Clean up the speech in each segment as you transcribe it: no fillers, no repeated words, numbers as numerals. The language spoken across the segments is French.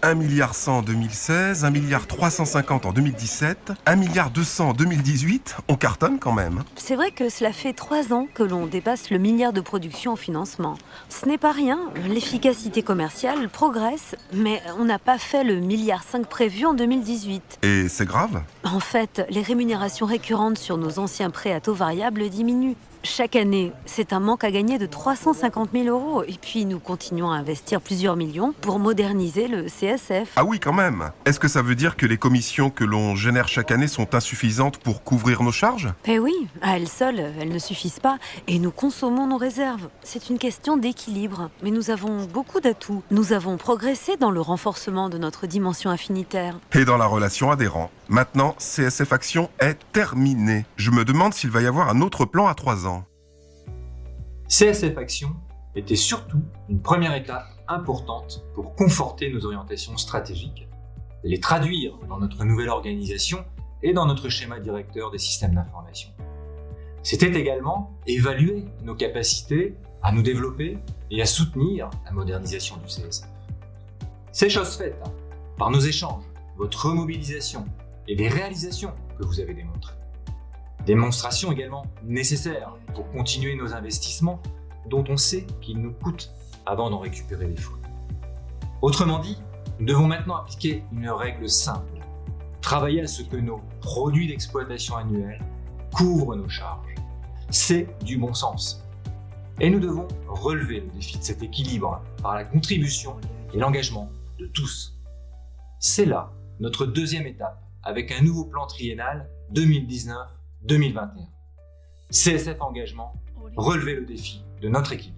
1,1 milliard en 2016, 1,350 milliard en 2017, 1,2 milliard en 2018. On cartonne quand même. C'est vrai que cela fait 3 ans que l'on dépasse le milliard de production en financement. Ce n'est pas rien, l'efficacité commerciale progresse, mais on n'a pas fait le 1,5 milliard prévu en 2018. Et c'est grave? En fait, les rémunérations récurrentes sur nos anciens prêts à taux variables diminuent. Chaque année, c'est un manque à gagner de 350 000 euros. Et puis, nous continuons à investir plusieurs millions pour moderniser le CSF. Ah oui, quand même. Est-ce que ça veut dire que les commissions que l'on génère chaque année sont insuffisantes pour couvrir nos charges? Eh oui, à elles seules, elles ne suffisent pas. Et nous consommons nos réserves. C'est une question d'équilibre. Mais nous avons beaucoup d'atouts. Nous avons progressé dans le renforcement de notre dimension affinitaire. Et dans la relation adhérent. Maintenant, CSF Action est terminée. Je me demande s'il va y avoir un autre plan à 3 ans. CSF Action était surtout une première étape importante pour conforter nos orientations stratégiques, les traduire dans notre nouvelle organisation et dans notre schéma directeur des systèmes d'information. C'était également évaluer nos capacités à nous développer et à soutenir la modernisation du CSF. C'est chose faite par nos échanges, votre remobilisation et les réalisations que vous avez démontrées. Démonstration également nécessaire pour continuer nos investissements dont on sait qu'ils nous coûtent avant d'en récupérer les fruits. Autrement dit, nous devons maintenant appliquer une règle simple. Travailler à ce que nos produits d'exploitation annuels couvrent nos charges. C'est du bon sens. Et nous devons relever le défi de cet équilibre par la contribution et l'engagement de tous. C'est là notre deuxième étape avec un nouveau plan triennal 2019-2021. CSF Engagement, relever le défi de notre équilibre.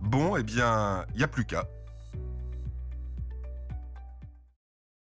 Bon, eh bien, il n'y a plus qu'à.